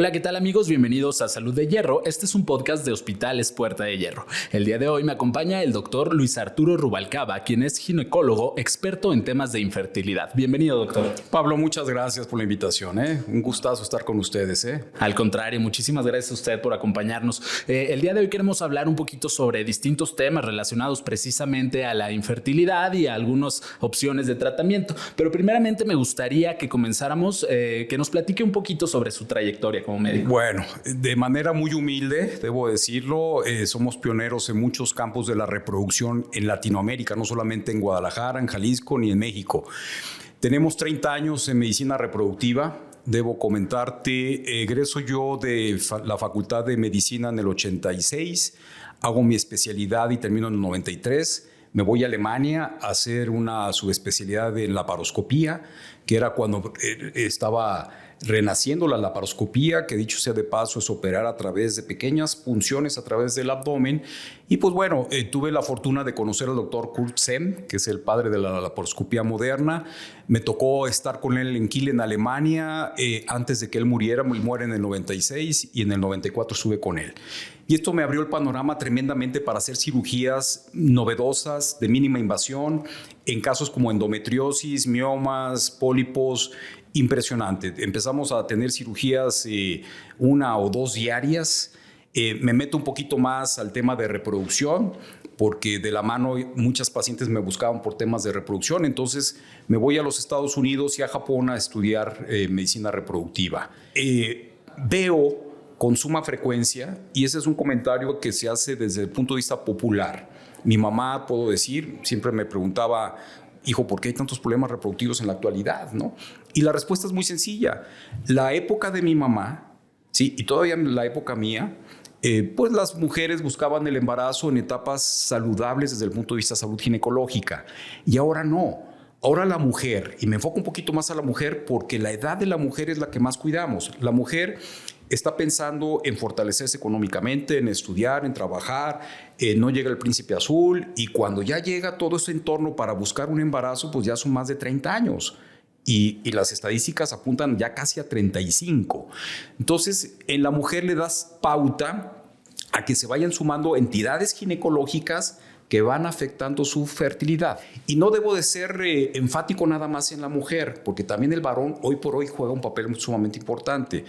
Hola, ¿qué tal amigos? Bienvenidos a Salud de Hierro. Este es un podcast de Hospitales Puerta de Hierro. El día de hoy me acompaña el doctor Luis Arturo Rubalcaba, quien es ginecólogo experto en temas de infertilidad. Bienvenido, doctor. Pablo, muchas gracias por la invitación. Un gustazo estar con ustedes. Al contrario, muchísimas gracias a usted por acompañarnos. El día de hoy queremos hablar un poquito sobre distintos temas relacionados precisamente a la infertilidad y a algunas opciones de tratamiento. Pero primeramente me gustaría que comenzáramos, que nos platique un poquito sobre su trayectoria como médico. Bueno, de manera muy humilde, debo decirlo, somos pioneros en muchos campos de la reproducción en Latinoamérica, no solamente en Guadalajara, en Jalisco, ni en México. Tenemos 30 años en medicina reproductiva. Debo comentarte, egreso yo de la Facultad de Medicina en el 86, hago mi especialidad y termino en el 93. Me voy a Alemania a hacer una subespecialidad en laparoscopía, que era cuando estaba renaciendo la laparoscopía, que dicho sea de paso es operar a través de pequeñas punciones a través del abdomen. Y pues bueno, tuve la fortuna de conocer al doctor Kurt Sem, que es el padre de la laparoscopía moderna. Me tocó estar con él en Kiel, en Alemania, antes de que él muriera. Él muere en el 96 y en el 94 estuve con él. Y esto me abrió el panorama tremendamente para hacer cirugías novedosas, de mínima invasión, en casos como endometriosis, miomas, pólipos. Impresionante. Empezamos a tener cirugías 1 o 2 diarias. Me meto un poquito más al tema de reproducción, porque de la mano muchas pacientes me buscaban por temas de reproducción. Entonces me voy a los Estados Unidos y a Japón a estudiar medicina reproductiva. Veo con suma frecuencia, y ese es un comentario que se hace desde el punto de vista popular. Mi mamá, puedo decir, siempre me preguntaba: hijo, ¿por qué hay tantos problemas reproductivos en la actualidad, no? Y la respuesta es muy sencilla. La época de mi mamá, sí, y todavía la época mía, pues las mujeres buscaban el embarazo en etapas saludables desde el punto de vista de salud ginecológica. Y ahora no. Ahora la mujer, y me enfoco un poquito más a la mujer porque la edad de la mujer es la que más cuidamos. La mujer está pensando en fortalecerse económicamente, en estudiar, en trabajar, no llega el príncipe azul, y cuando ya llega todo ese entorno para buscar un embarazo, pues ya son más de 30 años. Y las estadísticas apuntan ya casi a 35. Entonces, en la mujer le das pauta a que se vayan sumando entidades ginecológicas que van afectando su fertilidad. Y no debo de ser enfático nada más en la mujer, porque también el varón hoy por hoy juega un papel sumamente importante.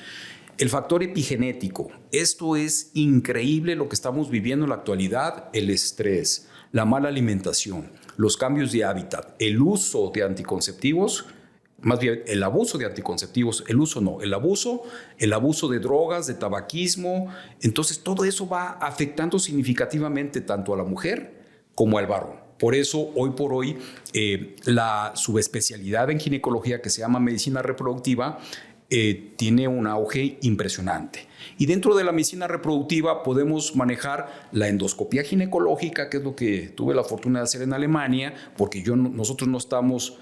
El factor epigenético. Esto es increíble lo que estamos viviendo en la actualidad. El estrés, la mala alimentación, los cambios de hábitat, el uso de anticonceptivos, más bien el abuso de anticonceptivos, el uso no, el abuso de drogas, de tabaquismo. Entonces todo eso va afectando significativamente tanto a la mujer como al varón. Por eso, hoy por hoy, la subespecialidad en ginecología, que se llama medicina reproductiva, tiene un auge impresionante. Y dentro de la medicina reproductiva podemos manejar la endoscopía ginecológica, que es lo que tuve la fortuna de hacer en Alemania, porque nosotros no estamos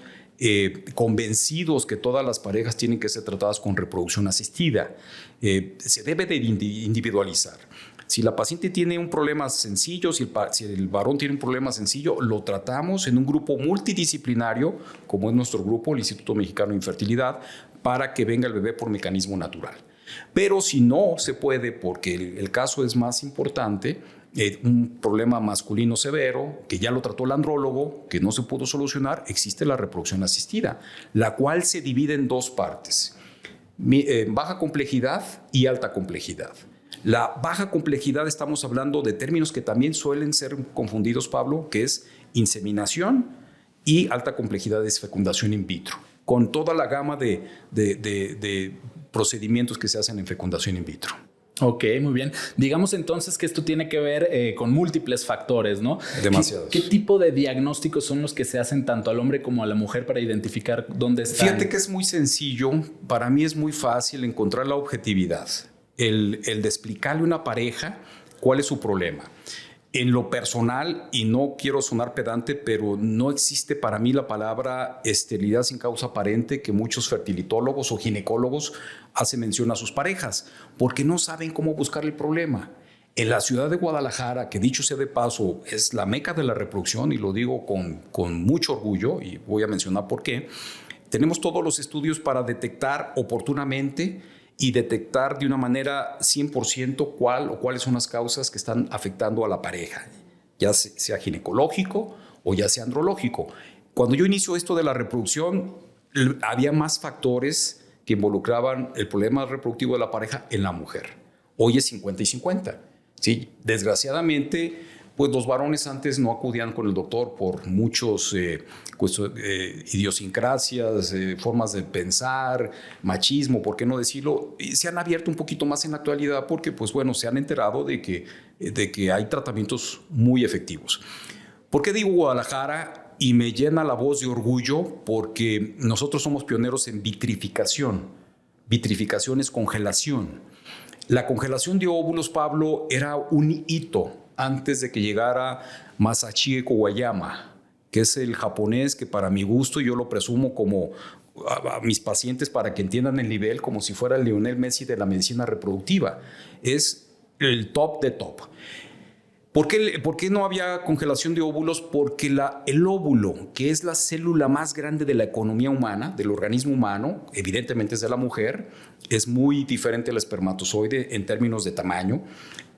convencidos que todas las parejas tienen que ser tratadas con reproducción asistida. Se debe de individualizar. Si la paciente tiene un problema sencillo, si el varón tiene un problema sencillo, lo tratamos en un grupo multidisciplinario, como es nuestro grupo, el Instituto Mexicano de Infertilidad, para que venga el bebé por mecanismo natural. Pero si no se puede, porque el caso es más importante, un problema masculino severo, que ya lo trató el andrólogo, que no se pudo solucionar, existe la reproducción asistida, la cual se divide en 2 partes, baja complejidad y alta complejidad. La baja complejidad, estamos hablando de términos que también suelen ser confundidos, Pablo, que es inseminación, y alta complejidad es fecundación in vitro, con toda la gama de procedimientos que se hacen en fecundación in vitro. Ok, muy bien. Digamos entonces que esto tiene que ver con múltiples factores, ¿no? Demasiados. ¿Qué tipo de diagnósticos son los que se hacen tanto al hombre como a la mujer para identificar dónde están? Fíjate que es muy sencillo. Para mí es muy fácil encontrar la objetividad. El de explicarle a una pareja cuál es su problema. En lo personal, y no quiero sonar pedante, pero no existe para mí la palabra esterilidad sin causa aparente que muchos fertilitólogos o ginecólogos hacen mención a sus parejas, porque no saben cómo buscar el problema. En la ciudad de Guadalajara, que dicho sea de paso, es la meca de la reproducción, y lo digo con mucho orgullo, y voy a mencionar por qué, tenemos todos los estudios para detectar oportunamente y detectar de una manera 100% cuál o cuáles son las causas que están afectando a la pareja, ya sea ginecológico o ya sea andrológico. Cuando yo inicio esto de la reproducción, había más factores que involucraban el problema reproductivo de la pareja en la mujer. Hoy es 50 y 50. ¿Sí? Desgraciadamente, pues los varones antes no acudían con el doctor por muchos idiosincrasias, formas de pensar, machismo, ¿por qué no decirlo? Y se han abierto un poquito más en la actualidad porque, pues bueno, se han enterado de que hay tratamientos muy efectivos. ¿Por qué digo Guadalajara? Y me llena la voz de orgullo porque nosotros somos pioneros en vitrificación. Vitrificación es congelación. La congelación de óvulos, Pablo, era un hito antes de que llegara Masashi Kawayama, que es el japonés que para mi gusto yo lo presumo como a mis pacientes para que entiendan el nivel como si fuera el Lionel Messi de la medicina reproductiva. Es el top de top. ¿Por qué no había congelación de óvulos? Porque el óvulo, que es la célula más grande de la economía humana, del organismo humano, evidentemente es de la mujer, es muy diferente al espermatozoide en términos de tamaño.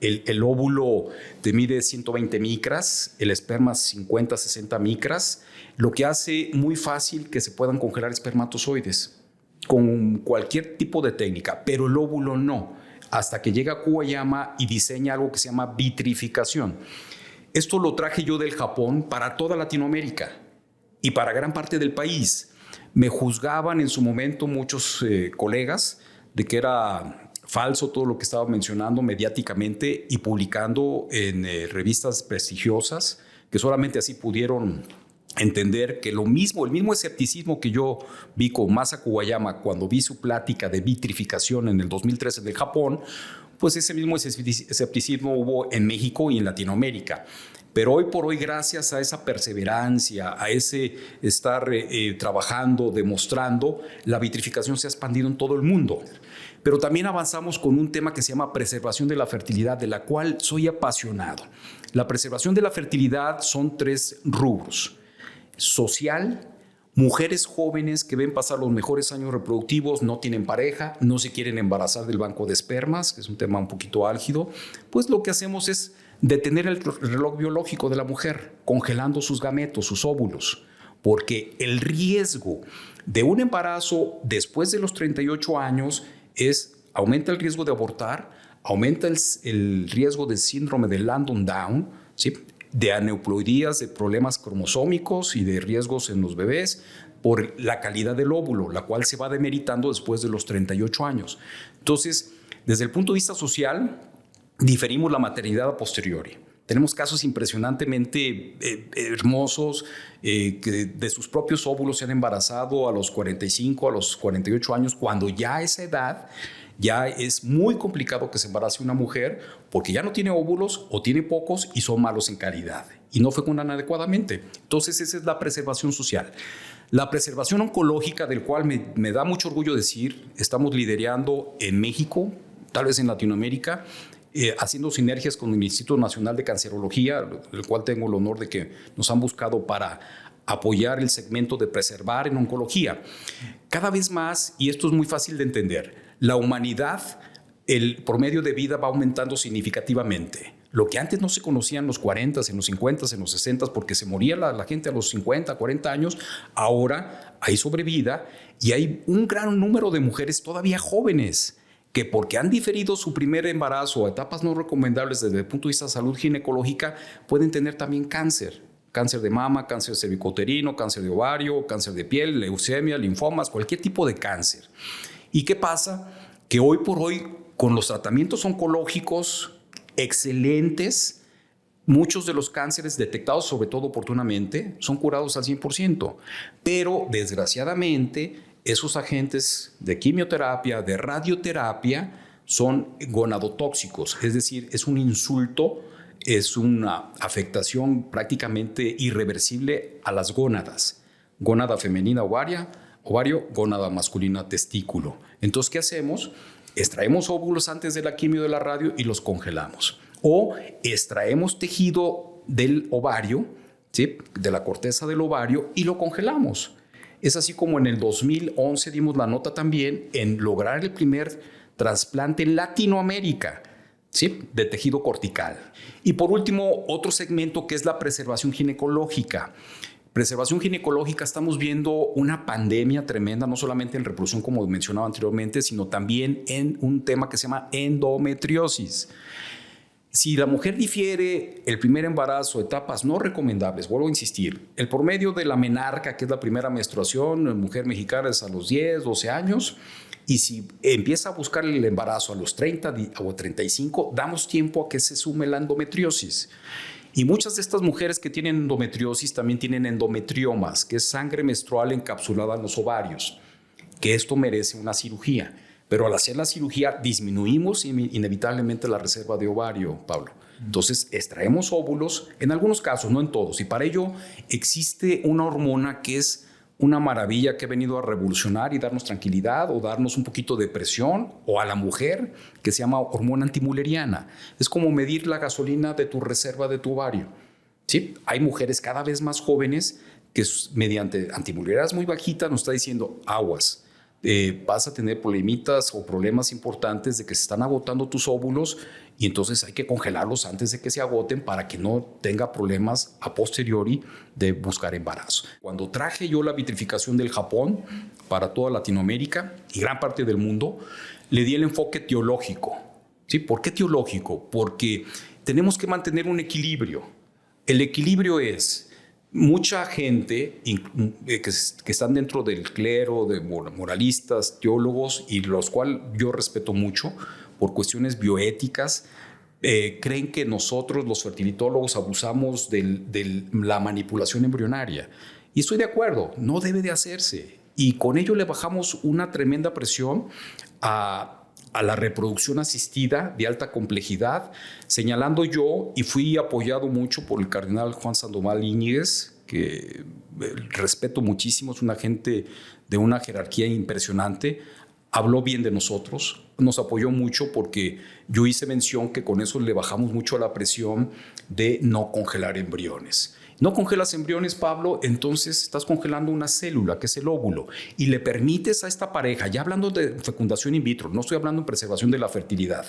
El óvulo te mide 120 micras, el esperma 50, 60 micras, lo que hace muy fácil que se puedan congelar espermatozoides con cualquier tipo de técnica, pero el óvulo no. Hasta que llega Kawayama y diseña algo que se llama vitrificación. Esto lo traje yo del Japón para toda Latinoamérica y para gran parte del país. Me juzgaban en su momento muchos colegas de que era falso todo lo que estaba mencionando mediáticamente y publicando en revistas prestigiosas que solamente así pudieron entender que el mismo escepticismo que yo vi con Masa Kawayama cuando vi su plática de vitrificación en el 2013 del Japón, pues ese mismo escepticismo hubo en México y en Latinoamérica. Pero hoy por hoy, gracias a esa perseverancia, a ese estar trabajando, demostrando, la vitrificación se ha expandido en todo el mundo. Pero también avanzamos con un tema que se llama preservación de la fertilidad, de la cual soy apasionado. La preservación de la fertilidad son 3 rubros. Social, mujeres jóvenes que ven pasar los mejores años reproductivos, no tienen pareja, no se quieren embarazar del banco de espermas, que es un tema un poquito álgido, pues lo que hacemos es detener el reloj biológico de la mujer, congelando sus gametos, sus óvulos, porque el riesgo de un embarazo después de los 38 años aumenta el riesgo de abortar, aumenta el riesgo del síndrome de Landon-Down, ¿sí?, de aneuploidías, de problemas cromosómicos y de riesgos en los bebés por la calidad del óvulo, la cual se va demeritando después de los 38 años. Entonces, desde el punto de vista social, diferimos la maternidad a posteriori. Tenemos casos impresionantemente hermosos que de sus propios óvulos se han embarazado a los 45, a los 48 años, cuando ya a esa edad ya es muy complicado que se embarace una mujer porque ya no tiene óvulos o tiene pocos y son malos en calidad y no fecundan adecuadamente. Entonces esa es la preservación social. La preservación oncológica, del cual me da mucho orgullo decir, estamos liderando en México, tal vez en Latinoamérica, haciendo sinergias con el Instituto Nacional de Cancerología, el cual tengo el honor de que nos han buscado para apoyar el segmento de preservar en oncología. Cada vez más, y esto es muy fácil de entender, la humanidad, el promedio de vida va aumentando significativamente. Lo que antes no se conocía en los 40, en los 50, en los 60, porque se moría la gente a los 50, 40 años, ahora hay sobrevida y hay un gran número de mujeres todavía jóvenes que porque han diferido su primer embarazo a etapas no recomendables desde el punto de vista de salud ginecológica, pueden tener también cáncer. Cáncer de mama, cáncer cervicouterino, cáncer de ovario, cáncer de piel, leucemia, linfomas, cualquier tipo de cáncer. ¿Y qué pasa? Que hoy por hoy, con los tratamientos oncológicos excelentes, muchos de los cánceres detectados, sobre todo oportunamente, son curados al 100%. Pero, desgraciadamente, esos agentes de quimioterapia, de radioterapia, son gonadotóxicos. Es decir, es un insulto, es una afectación prácticamente irreversible a las gónadas. Gónada femenina ovario, gónada masculina testículo. Entonces, ¿qué hacemos? Extraemos óvulos antes de la quimio de la radio y los congelamos. O extraemos tejido del ovario, ¿sí?, de la corteza del ovario, y lo congelamos. Es así como en el 2011 dimos la nota también en lograr el primer trasplante en Latinoamérica, ¿sí? De tejido cortical. Y por último, otro segmento que es la preservación ginecológica. Preservación ginecológica, estamos viendo una pandemia tremenda, no solamente en reproducción, como mencionaba anteriormente, sino también en un tema que se llama endometriosis. Si la mujer difiere el primer embarazo, etapas no recomendables, vuelvo a insistir, el promedio de la menarca, que es la primera menstruación en mujer mexicana, es a los 10, 12 años, y si empieza a buscar el embarazo a los 30 o 35, damos tiempo a que se sume la endometriosis. Y muchas de estas mujeres que tienen endometriosis también tienen endometriomas, que es sangre menstrual encapsulada en los ovarios, que esto merece una cirugía. Pero al hacer la cirugía disminuimos inevitablemente la reserva de ovario, Pablo. Entonces extraemos óvulos, en algunos casos, no en todos, y para ello existe una hormona que es una maravilla que ha venido a revolucionar y darnos tranquilidad o darnos un poquito de presión, o a la mujer, que se llama hormona antimuleriana. Es como medir la gasolina de tu reserva de tu ovario. ¿Sí? Hay mujeres cada vez más jóvenes que mediante antimulerianas muy bajitas nos está diciendo aguas. Vas a tener problemitas o problemas importantes de que se están agotando tus óvulos y entonces hay que congelarlos antes de que se agoten para que no tenga problemas a posteriori de buscar embarazo. Cuando traje yo la vitrificación del Japón para toda Latinoamérica y gran parte del mundo, le di el enfoque teológico. ¿Sí? ¿Por qué teológico? Porque tenemos que mantener un equilibrio. El equilibrio es mucha gente que están dentro del clero, de moralistas, teólogos, y los cuales yo respeto mucho por cuestiones bioéticas, creen que nosotros, los fertilitólogos, abusamos de la manipulación embrionaria. Y estoy de acuerdo, no debe de hacerse. Y con ello le bajamos una tremenda presión a la reproducción asistida de alta complejidad, señalando yo, y fui apoyado mucho por el cardenal Juan Sandoval Íñiguez, que respeto muchísimo, es una gente de una jerarquía impresionante, habló bien de nosotros, nos apoyó mucho porque yo hice mención que con eso le bajamos mucho la presión de no congelar embriones. No congelas embriones, Pablo, entonces estás congelando una célula, que es el óvulo, y le permites a esta pareja, ya hablando de fecundación in vitro, no estoy hablando en preservación de la fertilidad,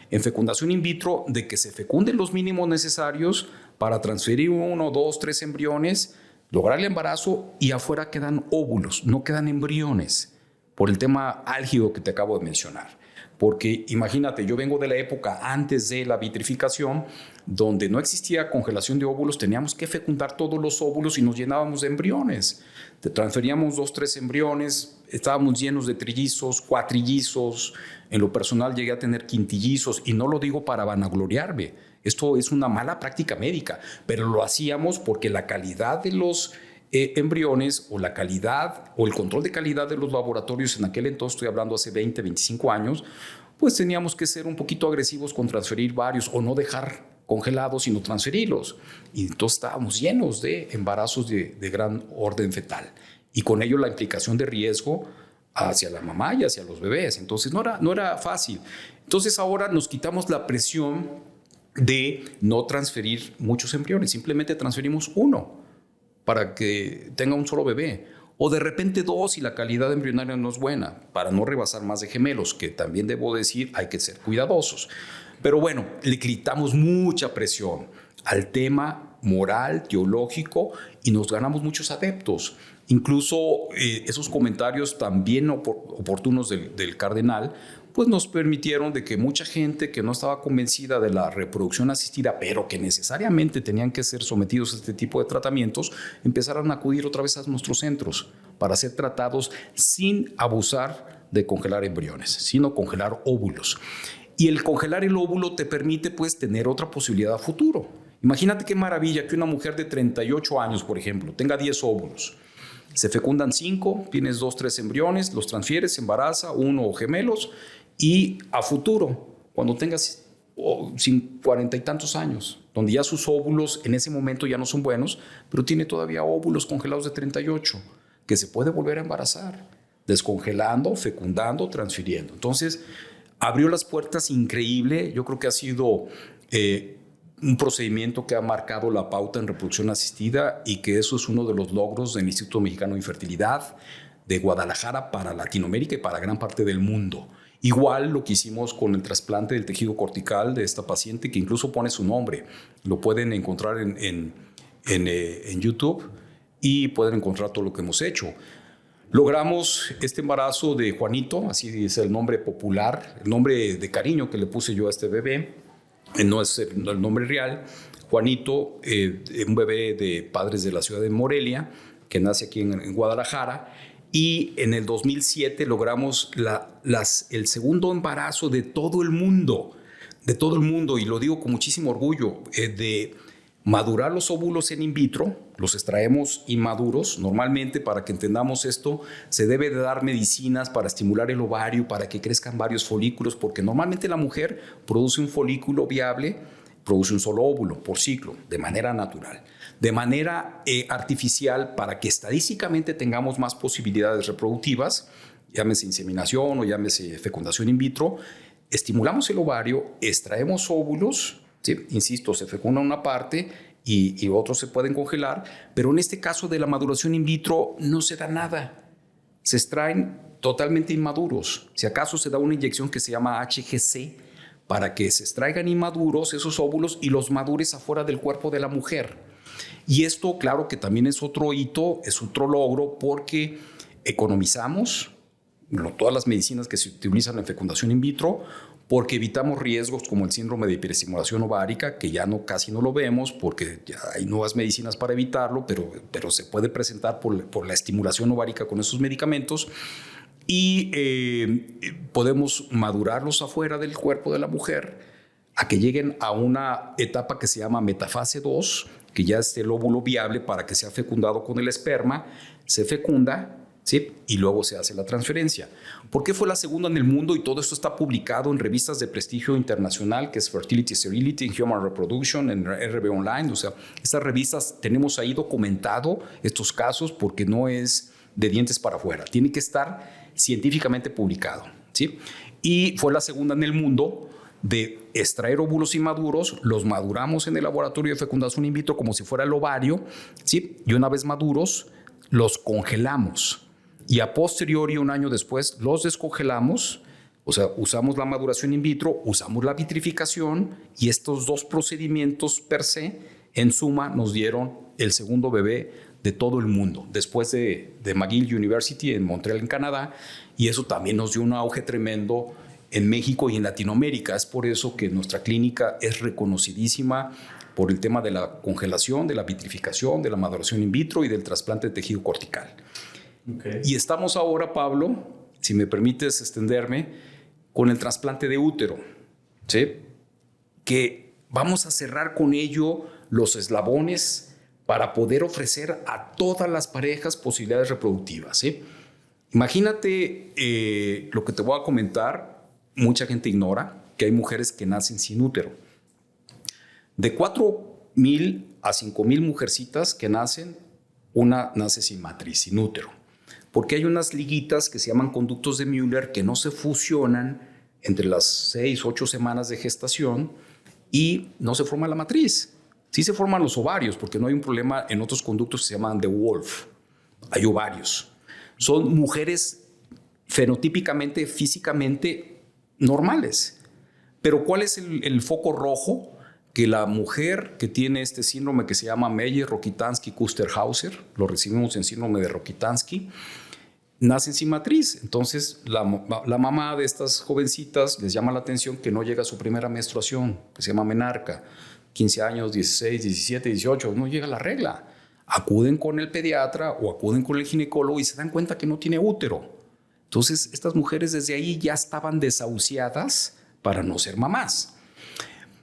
en fecundación in vitro, de que se fecunden los mínimos necesarios para transferir 1, 2, 3 embriones, lograr el embarazo y afuera quedan óvulos, no quedan embriones, por el tema álgido que te acabo de mencionar. Porque imagínate, yo vengo de la época antes de la vitrificación, donde no existía congelación de óvulos, teníamos que fecundar todos los óvulos y nos llenábamos de embriones. Te transferíamos 2, 3 embriones, estábamos llenos de trillizos, cuatrillizos. En lo personal llegué a tener quintillizos, y no lo digo para vanagloriarme. Esto es una mala práctica médica, pero lo hacíamos porque la calidad de los embriones, o la calidad o el control de calidad de los laboratorios en aquel entonces, estoy hablando hace 20, 25 años, pues teníamos que ser un poquito agresivos con transferir varios, o no dejar congelados, sino transferirlos. Y entonces estábamos llenos de embarazos de gran orden fetal, y con ello la implicación de riesgo hacia la mamá y hacia los bebés. Entonces no era fácil. Entonces ahora nos quitamos la presión de no transferir muchos embriones, simplemente transferimos uno para que tenga un solo bebé, o de repente 2 y la calidad embrionaria no es buena, para no rebasar más de gemelos, que también debo decir hay que ser cuidadosos. Pero bueno, le quitamos mucha presión al tema moral, teológico, y nos ganamos muchos adeptos. Incluso esos comentarios también oportunos del cardenal, pues nos permitieron de que mucha gente que no estaba convencida de la reproducción asistida, pero que necesariamente tenían que ser sometidos a este tipo de tratamientos, empezaran a acudir otra vez a nuestros centros para ser tratados sin abusar de congelar embriones, sino congelar óvulos. Y el congelar el óvulo te permite pues tener otra posibilidad a futuro. Imagínate qué maravilla que una mujer de 38 años, por ejemplo, tenga 10 óvulos. Se fecundan 5, tienes 2, 3 embriones, los transfieres, se embaraza, 1 o gemelos, y a futuro, cuando tengas 40 y tantos años, donde ya sus óvulos en ese momento ya no son buenos, pero tiene todavía óvulos congelados de 38, que se puede volver a embarazar, descongelando, fecundando, transfiriendo. Entonces, abrió las puertas increíble. Yo creo que ha sido un procedimiento que ha marcado la pauta en reproducción asistida, y que eso es uno de los logros del Instituto Mexicano de Infertilidad de Guadalajara para Latinoamérica y para gran parte del mundo. Igual lo que hicimos con el trasplante del tejido cortical de esta paciente, que incluso pone su nombre. Lo pueden encontrar en YouTube y pueden encontrar todo lo que hemos hecho. Logramos este embarazo de Juanito, así es el nombre popular, el nombre de cariño que le puse yo a este bebé, no es el nombre real. Juanito, un bebé de padres de la ciudad de Morelia, que nace aquí en Guadalajara, y en el 2007 logramos el segundo embarazo de todo el mundo, y lo digo con muchísimo orgullo, de madurar los óvulos en vitro, los extraemos inmaduros. Normalmente, para que entendamos esto, se debe de dar medicinas para estimular el ovario, para que crezcan varios folículos, porque normalmente la mujer produce un folículo viable, produce un solo óvulo por ciclo, de manera natural. De manera artificial, para que estadísticamente tengamos más posibilidades reproductivas, llámese inseminación o llámese fecundación in vitro, estimulamos el ovario, extraemos óvulos, ¿sí? Insisto, se fecunda una parte y otros se pueden congelar, pero en este caso de la maduración in vitro no se da nada. Se extraen totalmente inmaduros. Si acaso se da una inyección que se llama HGC para que se extraigan inmaduros esos óvulos y los madures afuera del cuerpo de la mujer. Y esto, claro que también es otro hito, es otro logro, porque economizamos todas las medicinas que se utilizan en fecundación in vitro, porque evitamos riesgos como el síndrome de hiperestimulación ovárica, que ya casi no lo vemos porque ya hay nuevas medicinas para evitarlo, pero se puede presentar por la estimulación ovárica con esos medicamentos. Y podemos madurarlos afuera del cuerpo de la mujer a que lleguen a una etapa que se llama metafase 2, que ya esté el óvulo viable para que sea fecundado con el esperma, se fecunda, ¿sí? Y luego se hace la transferencia. ¿Por qué fue la segunda en el mundo? Y todo esto está publicado en revistas de prestigio internacional, que es Fertility Sterility and Human Reproduction, en RB Online. O sea, estas revistas tenemos ahí documentado estos casos, porque no es de dientes para afuera. Tiene que estar científicamente publicado, ¿sí? Y fue la segunda en el mundo de extraer óvulos inmaduros, los maduramos en el laboratorio de fecundación in vitro como si fuera el ovario, ¿sí? Y una vez maduros, los congelamos. Y a posteriori, un año después, los descongelamos. O sea, usamos la maduración in vitro, usamos la vitrificación, y estos dos procedimientos per se, en suma, nos dieron el segundo bebé de todo el mundo, después de McGill University en Montreal, en Canadá, y eso también nos dio un auge tremendo en México y en Latinoamérica. Es por eso que nuestra clínica es reconocidísima por el tema de la congelación, de la vitrificación, de la maduración in vitro y del trasplante de tejido cortical. Okay. Y estamos ahora, Pablo, si me permites extenderme, con el trasplante de útero, ¿sí? Que vamos a cerrar con ello los eslabones para poder ofrecer a todas las parejas posibilidades reproductivas, ¿sí? Imagínate lo que te voy a comentar. Mucha gente ignora que hay mujeres que nacen sin útero. De 4,000 a 5,000 mujercitas que nacen, una nace sin matriz, sin útero. Porque hay unas liguitas que se llaman conductos de Müller que no se fusionan entre las 6 u 8 semanas de gestación y no se forma la matriz. Sí se forman los ovarios, porque no hay un problema en otros conductos que se llaman de Wolf. Hay ovarios. Son mujeres fenotípicamente, físicamente normales. Pero ¿cuál es el foco rojo? Que la mujer que tiene este síndrome que se llama Meyer-Rokitansky-Kuster-Hauser, lo recibimos en síndrome de Rokitansky, nacen sin matriz. Entonces la mamá de estas jovencitas les llama la atención que no llega a su primera menstruación, que se llama menarca, 15 años, 16, 17, 18, no llega la regla. Acuden con el pediatra o acuden con el ginecólogo y se dan cuenta que no tiene útero. Entonces estas mujeres desde ahí ya estaban desahuciadas para no ser mamás.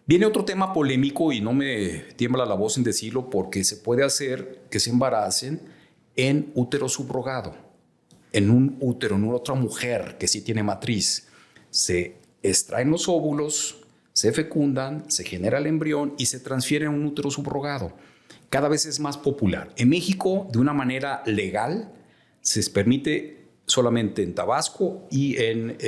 Viene otro tema polémico y no me tiembla la voz en decirlo, porque se puede hacer que se embaracen en útero subrogado, en un útero, en otra mujer que sí tiene matriz. Se extraen los óvulos, se fecundan, se genera el embrión y se transfiere a un útero subrogado. Cada vez es más popular. En México, de una manera legal, se permite solamente en Tabasco y en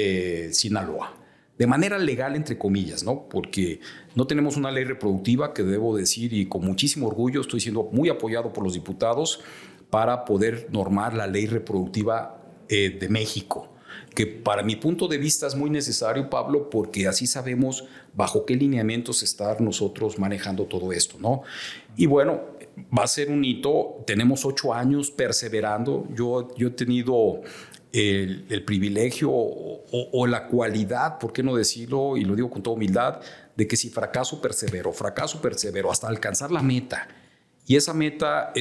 Sinaloa. De manera legal, entre comillas, ¿no? Porque no tenemos una ley reproductiva, que debo decir, y con muchísimo orgullo estoy siendo muy apoyado por los diputados para poder normar la ley reproductiva de México. que para mi punto de vista es muy necesario, Pablo, porque así sabemos bajo qué lineamientos estar nosotros manejando todo esto, ¿no? Y bueno, va a ser un hito. Tenemos 8 años perseverando. Yo he tenido el privilegio o la cualidad, ¿por qué no decirlo? Y lo digo con toda humildad, de que si fracaso, persevero, hasta alcanzar la meta. Y esta meta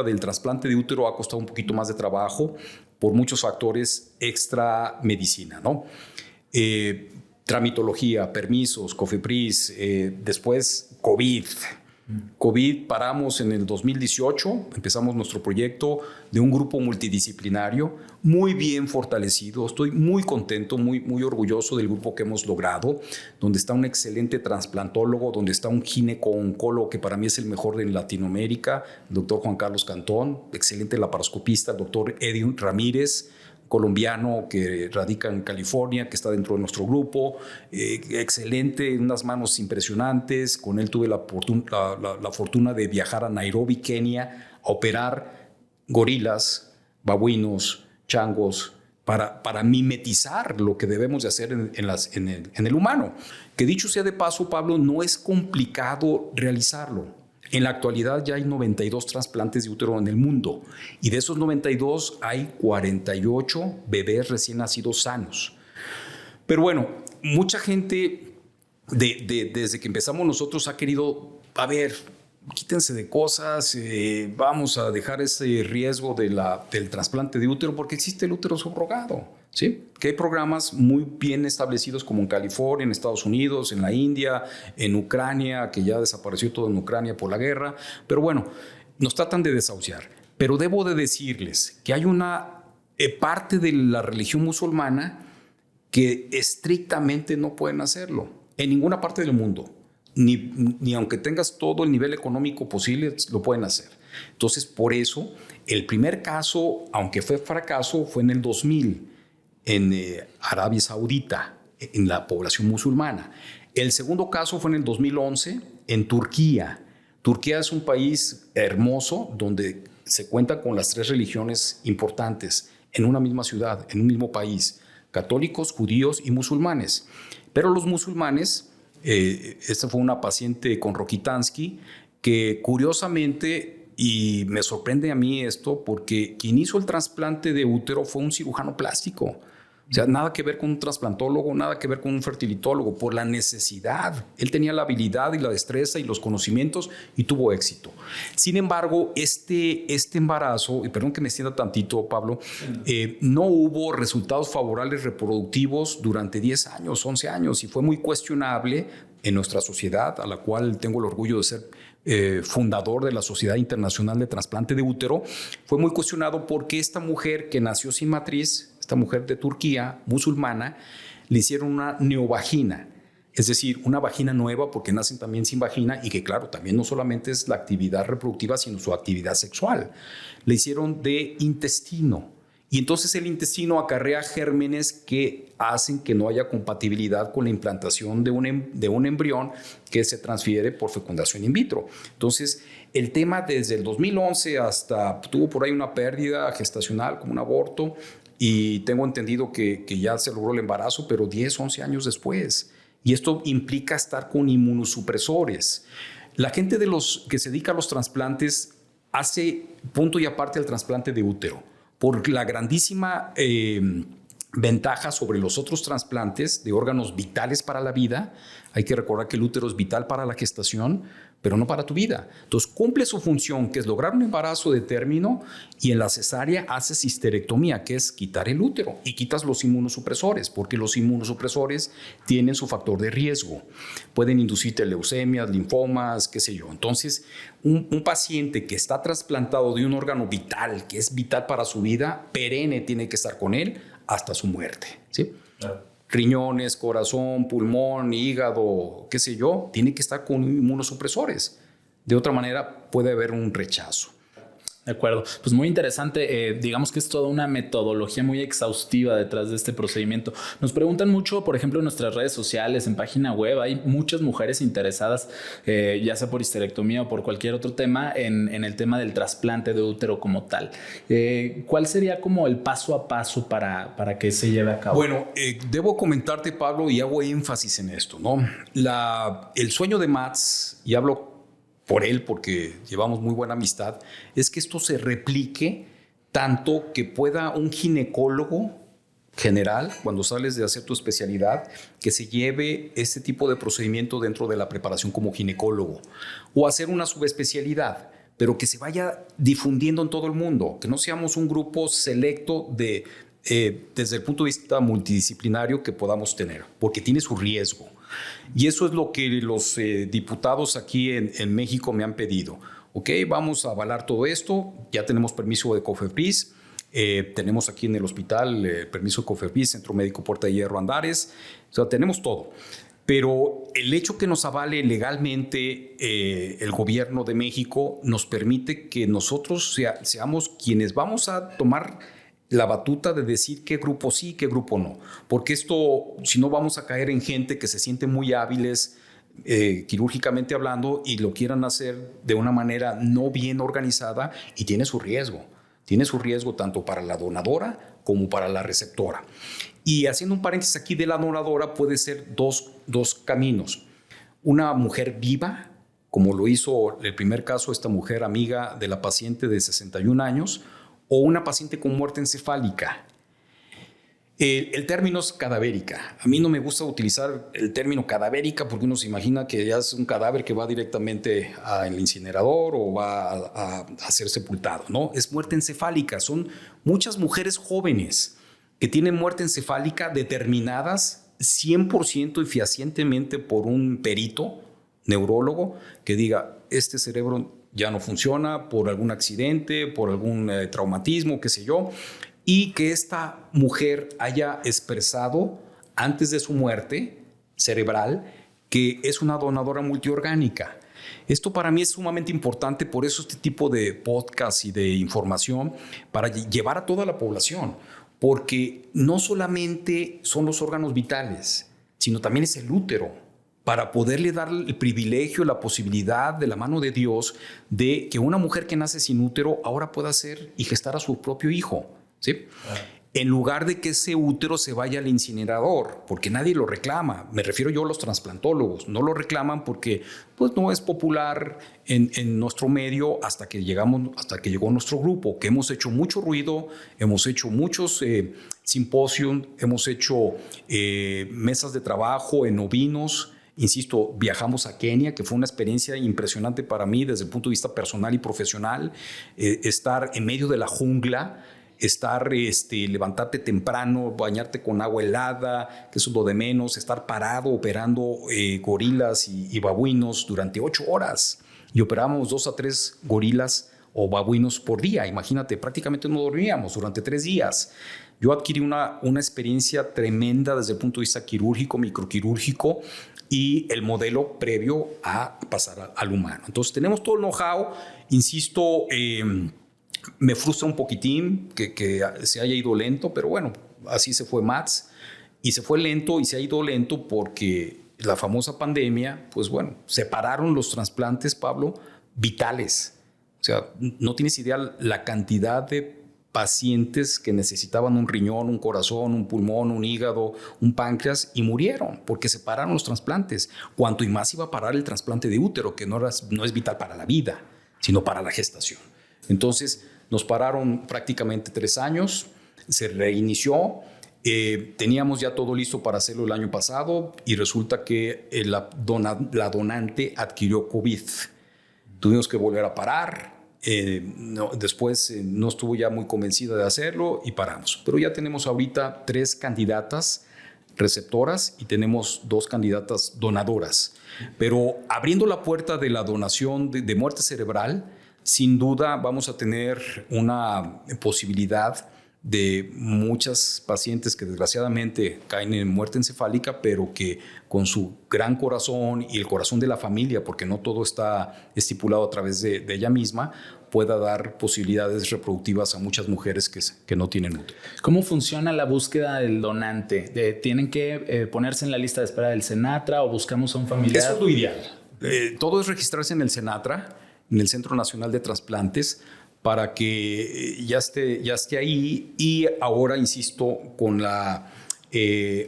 del trasplante de útero ha costado un poquito más de trabajo por muchos factores extra medicina, ¿no? Tramitología, permisos, COFEPRIS, después COVID, paramos en el 2018, empezamos nuestro proyecto de un grupo multidisciplinario muy bien fortalecido. Estoy muy contento, muy orgulloso del grupo que hemos logrado, donde está un excelente trasplantólogo, donde está un gineco-oncólogo que para mí es el mejor de Latinoamérica, el doctor Juan Carlos Cantón, excelente laparoscopista, el doctor Edwin Ramírez, colombiano que radica en California, que está dentro de nuestro grupo, excelente, unas manos impresionantes. Con él tuve la fortuna de viajar a Nairobi, Kenia, a operar gorilas, babuinos, changos, para mimetizar lo que debemos de hacer en el humano. Que dicho sea de paso, Pablo, no es complicado realizarlo. En la actualidad ya hay 92 trasplantes de útero en el mundo y de esos 92 hay 48 bebés recién nacidos sanos. Pero bueno, mucha gente desde que empezamos nosotros ha querido, a ver, quítense de cosas, vamos a dejar ese riesgo del trasplante de útero porque existe el útero subrogado, ¿sí? Que hay programas muy bien establecidos como en California, en Estados Unidos, en la India, en Ucrania, que ya desapareció todo en Ucrania por la guerra. Pero bueno, nos tratan de desahuciar. Pero debo de decirles que hay una parte de la religión musulmana que estrictamente no pueden hacerlo en ninguna parte del mundo. Ni aunque tengas todo el nivel económico posible, lo pueden hacer. Entonces, por eso, el primer caso, aunque fue fracaso, fue en el 2000, en Arabia Saudita, en la población musulmana. El segundo caso fue en el 2011, en Turquía. Turquía es un país hermoso donde se cuenta con las 3 religiones importantes en una misma ciudad, en un mismo país: católicos, judíos y musulmanes. Pero los musulmanes... esta fue una paciente con Rokitansky que curiosamente, y me sorprende a mí esto, porque quien hizo el trasplante de útero fue un cirujano plástico. O sea, nada que ver con un trasplantólogo, nada que ver con un fertilitólogo, por la necesidad. Él tenía la habilidad y la destreza y los conocimientos y tuvo éxito. Sin embargo, este embarazo, y perdón que me extienda tantito, Pablo, no hubo resultados favorables reproductivos durante 10 años, 11 años, y fue muy cuestionable en nuestra sociedad, a la cual tengo el orgullo de ser fundador de la Sociedad Internacional de Trasplante de Útero. Fue muy cuestionado porque esta mujer que nació sin matriz, esta mujer de Turquía, musulmana, le hicieron una neovagina, es decir, una vagina nueva porque nacen también sin vagina y que claro, también no solamente es la actividad reproductiva, sino su actividad sexual. Le hicieron de intestino y entonces el intestino acarrea gérmenes que hacen que no haya compatibilidad con la implantación de un embrión que se transfiere por fecundación in vitro. Entonces, el tema desde el 2011 hasta tuvo por ahí una pérdida gestacional como un aborto, y tengo entendido que ya se logró el embarazo, pero 10, 11 años después. Y esto implica estar con inmunosupresores. La gente que se dedica a los trasplantes hace punto y aparte al trasplante de útero por la grandísima ventaja sobre los otros trasplantes de órganos vitales para la vida. Hay que recordar que el útero es vital para la gestación, pero no para tu vida. Entonces cumple su función, que es lograr un embarazo de término, y en la cesárea haces histerectomía, que es quitar el útero y quitas los inmunosupresores, porque los inmunosupresores tienen su factor de riesgo. Pueden inducirte leucemias, linfomas, qué sé yo. Entonces, un paciente que está trasplantado de un órgano vital, que es vital para su vida, perenne tiene que estar con él hasta su muerte, ¿sí? Claro. Riñones, corazón, pulmón, hígado, qué sé yo, tiene que estar con inmunosupresores. De otra manera, puede haber un rechazo. De acuerdo. Pues muy interesante. Digamos que es toda una metodología muy exhaustiva detrás de este procedimiento. Nos preguntan mucho, por ejemplo, en nuestras redes sociales, en página web, hay muchas mujeres interesadas, ya sea por histerectomía o por cualquier otro tema, en el tema del trasplante de útero como tal. ¿Cuál sería como el paso a paso para que se lleve a cabo? Bueno, debo comentarte, Pablo, y hago énfasis en esto, ¿no? El sueño de Mats, y hablo por él porque llevamos muy buena amistad, es que esto se replique tanto que pueda un ginecólogo general, cuando sales de hacer tu especialidad, que se lleve este tipo de procedimiento dentro de la preparación como ginecólogo, o hacer una subespecialidad, pero que se vaya difundiendo en todo el mundo, que no seamos un grupo selecto desde el punto de vista multidisciplinario que podamos tener, porque tiene su riesgo. Y eso es lo que los diputados aquí en México me han pedido. Ok, vamos a avalar todo esto, ya tenemos permiso de COFEPRIS, tenemos aquí en el hospital permiso de COFEPRIS, Centro Médico Puerta de Hierro Andares, o sea, tenemos todo. Pero el hecho que nos avale legalmente el gobierno de México nos permite que nosotros seamos quienes vamos a tomar la batuta de decir qué grupo sí, qué grupo no. Porque esto, si no, vamos a caer en gente que se siente muy hábiles quirúrgicamente hablando y lo quieran hacer de una manera no bien organizada y tiene su riesgo. Tiene su riesgo tanto para la donadora como para la receptora. Y haciendo un paréntesis aquí de la donadora, puede ser dos caminos. Una mujer viva, como lo hizo el primer caso esta mujer amiga de la paciente de 61 años, o una paciente con muerte encefálica. El término es cadavérica. A mí no me gusta utilizar el término cadavérica porque uno se imagina que ya es un cadáver que va directamente al incinerador o va a ser sepultado. No, es muerte encefálica. Son muchas mujeres jóvenes que tienen muerte encefálica determinadas 100% y fehacientemente por un perito neurólogo que diga, este cerebro ya no funciona por algún accidente, por algún traumatismo, qué sé yo, y que esta mujer haya expresado antes de su muerte cerebral que es una donadora multiorgánica. Esto para mí es sumamente importante, por eso este tipo de podcast y de información para llevar a toda la población, porque no solamente son los órganos vitales, sino también es el útero, para poderle dar el privilegio, la posibilidad de la mano de Dios de que una mujer que nace sin útero ahora pueda hacer y gestar a su propio hijo, ¿sí? En lugar de que ese útero se vaya al incinerador, porque nadie lo reclama. Me refiero yo a los trasplantólogos. No lo reclaman porque pues, no es popular en nuestro medio hasta que llegó nuestro grupo, que hemos hecho mucho ruido, hemos hecho muchos simposios, hemos hecho mesas de trabajo en ovinos. Insisto, viajamos a Kenia, que fue una experiencia impresionante para mí desde el punto de vista personal y profesional. Estar en medio de la jungla, levantarte temprano, bañarte con agua helada, que eso es lo de menos, estar parado operando gorilas y babuinos durante 8 horas. Y operábamos 2 a 3 gorilas o babuinos por día. Imagínate, prácticamente no dormíamos durante 3 días. Yo adquirí una experiencia tremenda desde el punto de vista quirúrgico, microquirúrgico, y el modelo previo a pasar al humano. Entonces tenemos todo el know-how. Insisto, me frustra un poquitín que se haya ido lento, pero bueno, así se fue Mats, y se fue lento y se ha ido lento porque la famosa pandemia, pues bueno, separaron los trasplantes, Pablo, vitales. O sea, no tienes idea la cantidad de pacientes que necesitaban un riñón, un corazón, un pulmón, un hígado, un páncreas y murieron porque se pararon los trasplantes. Cuanto y más iba a parar el trasplante de útero, que no es vital para la vida, sino para la gestación. Entonces nos pararon prácticamente 3 años, se reinició, teníamos ya todo listo para hacerlo el año pasado y resulta que la donante adquirió COVID. Tuvimos que volver a parar. Después no estuvo ya muy convencida de hacerlo y paramos. Pero ya tenemos ahorita 3 candidatas receptoras y tenemos 2 candidatas donadoras. Pero abriendo la puerta de la donación de muerte cerebral, sin duda vamos a tener una posibilidad de muchas pacientes que desgraciadamente caen en muerte encefálica, pero que con su gran corazón y el corazón de la familia, porque no todo está estipulado a través de ella misma, pueda dar posibilidades reproductivas a muchas mujeres que no tienen útero. ¿Cómo funciona la búsqueda del donante? ¿Tienen que ponerse en la lista de espera del Senatra o buscamos a un familiar? Eso es lo ideal. Todo es registrarse en el Senatra, en el Centro Nacional de Trasplantes, para que ya esté ahí. Y ahora, insisto, con la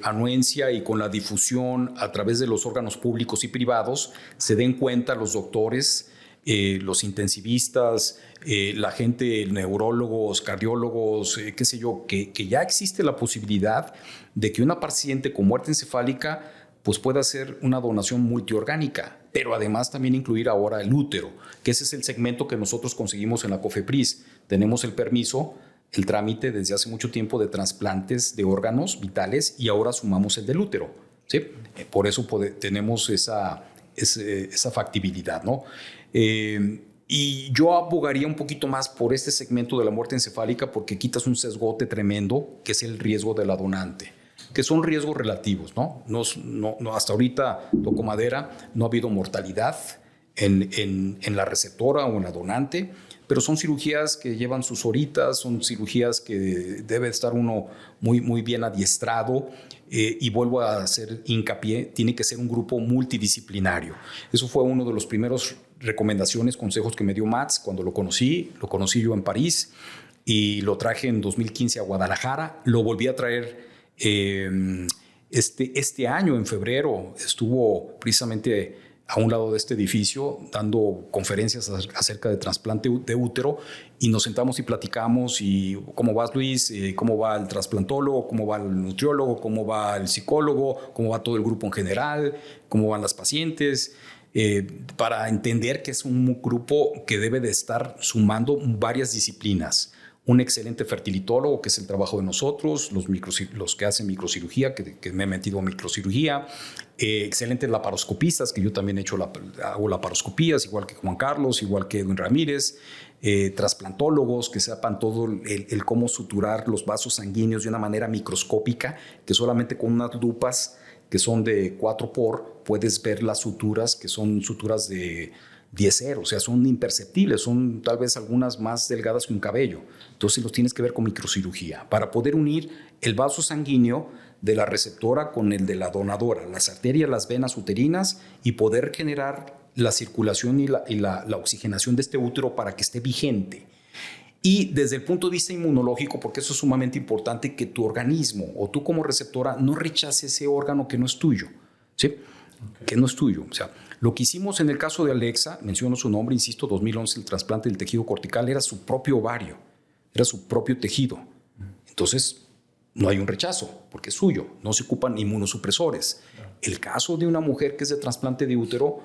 anuencia y con la difusión a través de los órganos públicos y privados, se den cuenta los doctores, los intensivistas, la gente, neurólogos, cardiólogos, qué sé yo, que ya existe la posibilidad de que una paciente con muerte encefálica pues pueda hacer una donación multiorgánica, pero además también incluir ahora el útero, que ese es el segmento que nosotros conseguimos en la COFEPRIS. Tenemos el permiso, el trámite desde hace mucho tiempo de trasplantes de órganos vitales y ahora sumamos el del útero, ¿sí? Por eso tenemos esa factibilidad, ¿no? Y yo abogaría un poquito más por este segmento de la muerte encefálica porque quitas un sesgote tremendo que es el riesgo de la donante, que son riesgos relativos, ¿no? No, hasta ahorita, toco madera, no ha habido mortalidad en la receptora o en la donante, pero son cirugías que llevan sus horitas, son cirugías que debe estar uno muy bien adiestrado, y vuelvo a hacer hincapié, tiene que ser un grupo multidisciplinario. Eso fue uno de los primeros recomendaciones, consejos que me dio Mats cuando lo conocí yo en París y lo traje en 2015 a Guadalajara, lo volví a traer este año en febrero, estuvo precisamente a un lado de este edificio dando conferencias acerca de trasplante de útero y nos sentamos y platicamos y cómo vas, Luis, cómo va el trasplantólogo, cómo va el nutriólogo, cómo va el psicólogo, cómo va todo el grupo en general, cómo van las pacientes, para entender que es un grupo que debe de estar sumando varias disciplinas. Un excelente fertilitólogo, que es el trabajo de nosotros, los que hacen microcirugía, que me he metido a microcirugía, excelentes laparoscopistas, que yo también hago laparoscopías, igual que Juan Carlos, igual que Edwin Ramírez, trasplantólogos que sepan todo el cómo suturar los vasos sanguíneos de una manera microscópica, que solamente con unas lupas que son de 4x puedes ver las suturas, que son suturas de 10-0, o sea, son imperceptibles, son tal vez algunas más delgadas que un cabello. Entonces los tienes que ver con microcirugía para poder unir el vaso sanguíneo de la receptora con el de la donadora, las arterias, las venas uterinas y poder generar la circulación y la oxigenación de este útero para que esté vigente. Y desde el punto de vista inmunológico, porque eso es sumamente importante, que tu organismo o tú como receptora no rechaces ese órgano que no es tuyo, ¿sí? Okay. Que no es tuyo. O sea, lo que hicimos en el caso de Alexa, menciono su nombre, insisto, 2011, el trasplante del tejido cortical era su propio ovario, era su propio tejido. Entonces, no hay un rechazo, porque es suyo, no se ocupan inmunosupresores. El caso de una mujer que es de trasplante de útero,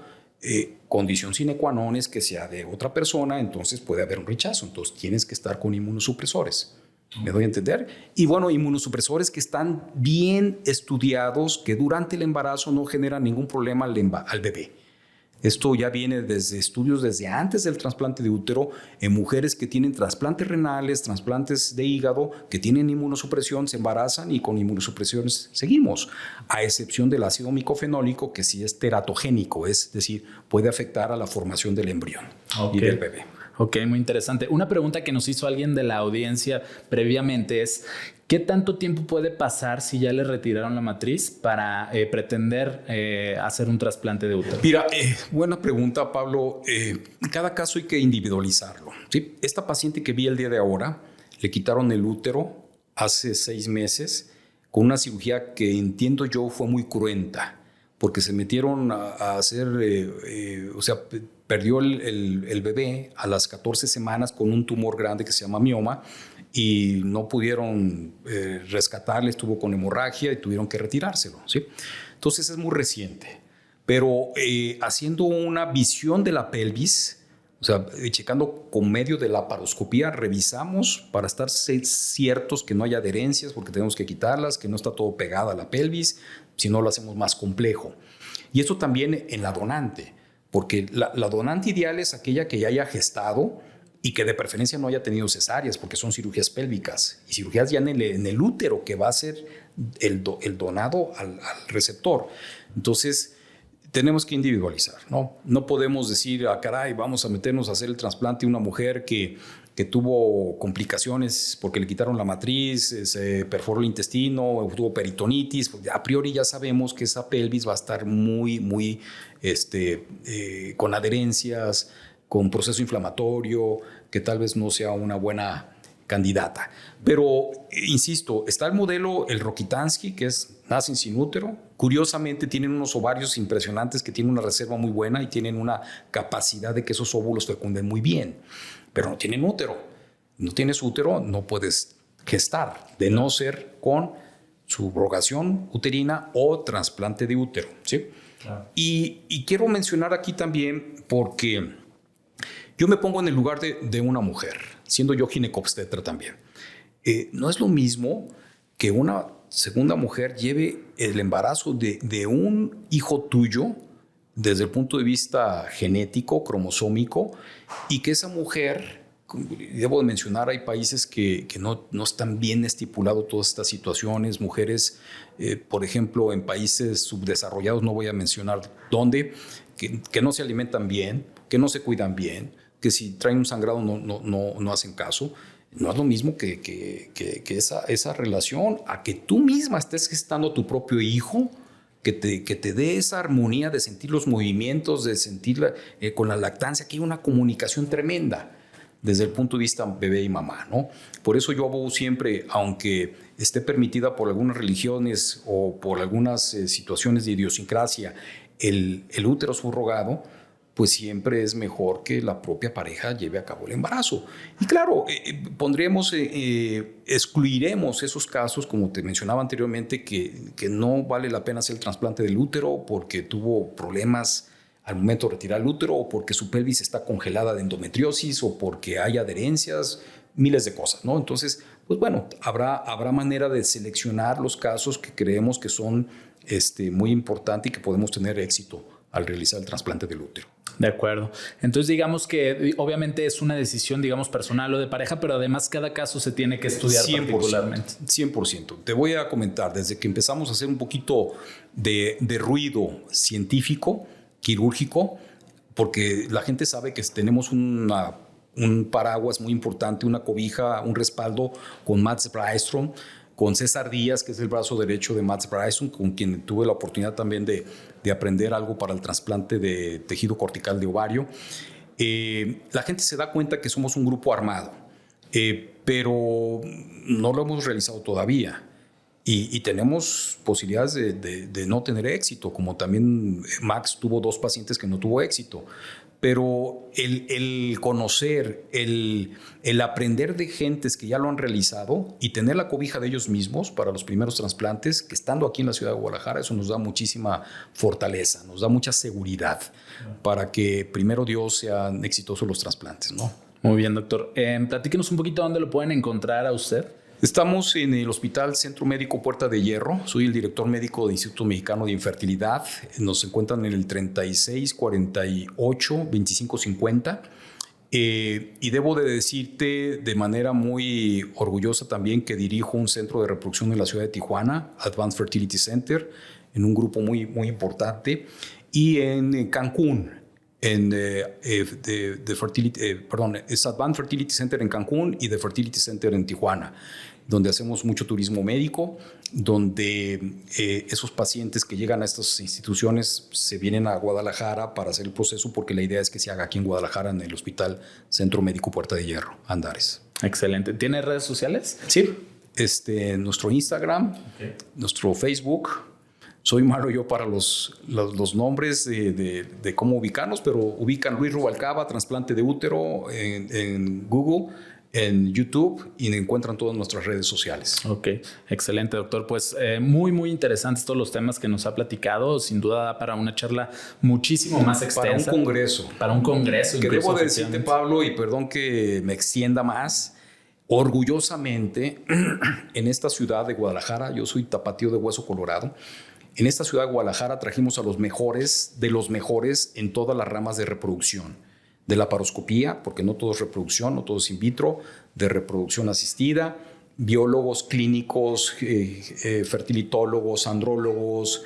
condición sine qua non es que sea de otra persona, entonces puede haber un rechazo. Entonces, tienes que estar con inmunosupresores. ¿Me doy a entender? Y bueno, inmunosupresores que están bien estudiados, que durante el embarazo no generan ningún problema al bebé. Esto ya viene desde estudios desde antes del trasplante de útero en mujeres que tienen trasplantes renales, trasplantes de hígado, que tienen inmunosupresión, se embarazan y con inmunosupresiones seguimos, a excepción del ácido micofenólico que sí es teratogénico, es decir, puede afectar a la formación del embrión y del bebé. Ok, muy interesante. Una pregunta que nos hizo alguien de la audiencia previamente es, ¿qué tanto tiempo puede pasar si ya le retiraron la matriz para pretender hacer un trasplante de útero? Mira, buena pregunta, Pablo. Cada caso hay que individualizarlo, ¿sí? Esta paciente que vi el día de ahora, le quitaron el útero hace 6 meses con una cirugía que entiendo yo fue muy cruenta, porque se metieron a hacer, o sea, perdió el bebé a las 14 semanas con un tumor grande que se llama mioma y no pudieron rescatarle, estuvo con hemorragia y tuvieron que retirárselo, ¿sí? Entonces es muy reciente, pero haciendo una visión de la pelvis, o sea, checando con medio de la laparoscopía, revisamos para estar ciertos que no haya adherencias, porque tenemos que quitarlas, que no está todo pegada a la pelvis, si no lo hacemos más complejo. Y eso también en la donante, porque la donante ideal es aquella que ya haya gestado y que de preferencia no haya tenido cesáreas, porque son cirugías pélvicas y cirugías ya en el útero, que va a ser el donado al receptor. Entonces, tenemos que individualizar, ¿no? No podemos decir, caray, vamos a meternos a hacer el trasplante de una mujer que tuvo complicaciones porque le quitaron la matriz, se perforó el intestino, tuvo peritonitis. Pues a priori ya sabemos que esa pelvis va a estar muy con adherencias, con proceso inflamatorio, que tal vez no sea una buena candidata. Pero, insisto, está el modelo, el Rokitansky, que nacen sin útero. Curiosamente tienen unos ovarios impresionantes que tienen una reserva muy buena y tienen una capacidad de que esos óvulos fecunden muy bien, pero no tienen útero. No tienes útero, no puedes gestar, de no ser con subrogación uterina o trasplante de útero, ¿sí? Claro. Y quiero mencionar aquí también, porque yo me pongo en el lugar de una mujer, siendo yo ginecobstetra también. No es lo mismo que una segunda mujer lleve el embarazo de un hijo tuyo desde el punto de vista genético, cromosómico, y que esa mujer, debo de mencionar, hay países que no están bien estipulados todas estas situaciones, mujeres, por ejemplo, en países subdesarrollados, no voy a mencionar dónde, que no se alimentan bien, que no se cuidan bien, que si traen un sangrado no hacen caso. No es lo mismo que esa relación a que tú misma estés gestando a tu propio hijo, que te dé esa armonía de sentir los movimientos, de sentir con la lactancia, que hay una comunicación tremenda desde el punto de vista bebé y mamá, ¿no? Por eso yo abogo siempre, aunque esté permitida por algunas religiones o por algunas situaciones de idiosincrasia, el útero subrogado, pues siempre es mejor que la propia pareja lleve a cabo el embarazo. Y claro, excluiremos esos casos, como te mencionaba anteriormente, que no vale la pena hacer el trasplante del útero porque tuvo problemas al momento de retirar el útero, o porque su pelvis está congelada de endometriosis, o porque hay adherencias, miles de cosas, ¿no? Entonces, pues bueno, habrá manera de seleccionar los casos que creemos que son muy importantes y que podemos tener éxito al realizar el trasplante del útero. De acuerdo. Entonces, digamos que obviamente es una decisión, digamos, personal o de pareja, pero además cada caso se tiene que estudiar 100%, particularmente. 100%. Te voy a comentar, desde que empezamos a hacer un poquito de ruido científico, quirúrgico, porque la gente sabe que tenemos un paraguas muy importante, una cobija, un respaldo con Mats Brännström, con César Díaz, que es el brazo derecho de Mats Brännström, con quien tuve la oportunidad también de aprender algo para el trasplante de tejido cortical de ovario. La gente se da cuenta que somos un grupo armado, pero no lo hemos realizado todavía. Y tenemos posibilidades de no tener éxito, como también Max tuvo 2 pacientes que no tuvo éxito. Pero el conocer, el aprender de gentes que ya lo han realizado y tener la cobija de ellos mismos para los primeros trasplantes, que estando aquí en la ciudad de Guadalajara, eso nos da muchísima fortaleza, nos da mucha seguridad para que primero Dios sean exitosos los trasplantes, ¿no? Muy bien, doctor. Platíquenos un poquito dónde lo pueden encontrar a usted. Estamos en el Hospital Centro Médico Puerta de Hierro. Soy el director médico del Instituto Mexicano de Infertilidad. Nos encuentran en el 36 48 25 50. Y debo de decirte de manera muy orgullosa también que dirijo un centro de reproducción en la ciudad de Tijuana, Advanced Fertility Center, en un grupo muy importante. Y en Cancún, es Advanced Fertility Center en Cancún y The Fertility Center en Tijuana, donde hacemos mucho turismo médico, donde esos pacientes que llegan a estas instituciones se vienen a Guadalajara para hacer el proceso, porque la idea es que se haga aquí en Guadalajara, en el Hospital Centro Médico Puerta de Hierro, Andares. Excelente. ¿Tiene redes sociales? Sí. Nuestro Instagram, nuestro Facebook. Soy malo yo para los nombres de cómo ubicarnos, pero ubican Luis Rubalcaba, trasplante de útero en Google, en YouTube, y encuentran todas nuestras redes sociales. Ok, excelente, doctor. Pues muy interesantes todos los temas que nos ha platicado. Sin duda da para una charla muchísimo más extensa. Para un congreso. Para un congreso. Que debo de decirte, Pablo, y perdón que me extienda más, orgullosamente, en esta ciudad de Guadalajara, yo soy tapatío de hueso colorado, en esta ciudad de Guadalajara trajimos a los mejores de los mejores en todas las ramas de reproducción. De la laparoscopía, porque no todo es reproducción, no todo es in vitro, de reproducción asistida, biólogos clínicos, fertilitólogos, andrólogos.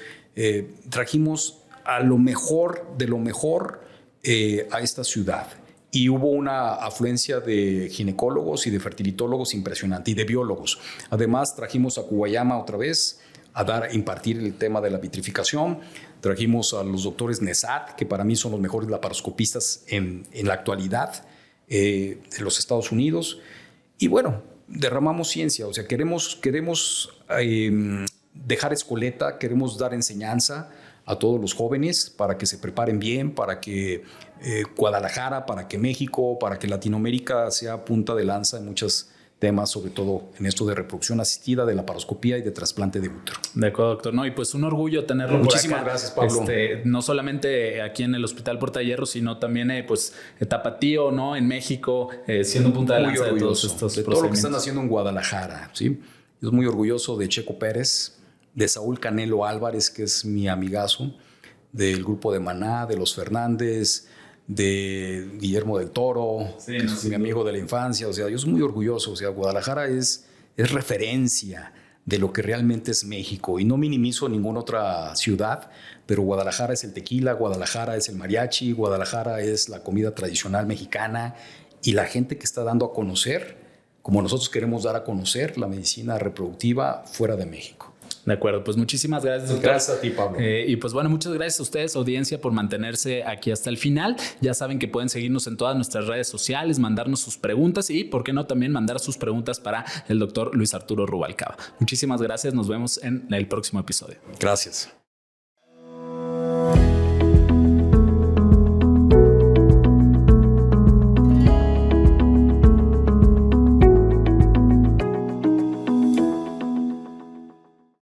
Trajimos a lo mejor de lo mejor a esta ciudad. Y hubo una afluencia de ginecólogos y de fertilitólogos impresionante y de biólogos. Además, trajimos a Kuwayama otra vez a impartir el tema de la vitrificación. Trajimos a los doctores Nesat, que para mí son los mejores laparoscopistas en la actualidad en los Estados Unidos. Y bueno, derramamos ciencia, o sea, queremos dejar escoleta, queremos dar enseñanza a todos los jóvenes para que se preparen bien, para que Guadalajara, para que México, para que Latinoamérica sea punta de lanza en muchos temas, sobre todo en esto de reproducción asistida, de laparoscopía y de trasplante de útero. De acuerdo, doctor. No, y pues un orgullo tenerlo Muchísimas por acá. Gracias, Pablo. No solamente aquí en el Hospital Puerta de Hierro, sino también pues Tapatío, ¿no? En México, siendo punta de lanza de todos estos de todo lo que están haciendo en Guadalajara, ¿sí? Yo soy muy orgulloso de Checo Pérez, de Saúl Canelo Álvarez, que es mi amigazo, del grupo de Maná, de los Fernández, de Guillermo del Toro, sí, que es mi amigo de la infancia. O sea, yo soy muy orgulloso. O sea, Guadalajara es referencia de lo que realmente es México. Y no minimizo ninguna otra ciudad, pero Guadalajara es el tequila, Guadalajara es el mariachi, Guadalajara es la comida tradicional mexicana y la gente que está dando a conocer, como nosotros queremos dar a conocer, la medicina reproductiva fuera de México. De acuerdo, pues muchísimas gracias, doctor. Gracias a ti, Pablo. Y pues bueno, muchas gracias a ustedes, audiencia, por mantenerse aquí hasta el final. Ya saben que pueden seguirnos en todas nuestras redes sociales, mandarnos sus preguntas y, ¿por qué no, también mandar sus preguntas para el doctor Luis Arturo Rubalcaba? Muchísimas gracias, nos vemos en el próximo episodio. Gracias.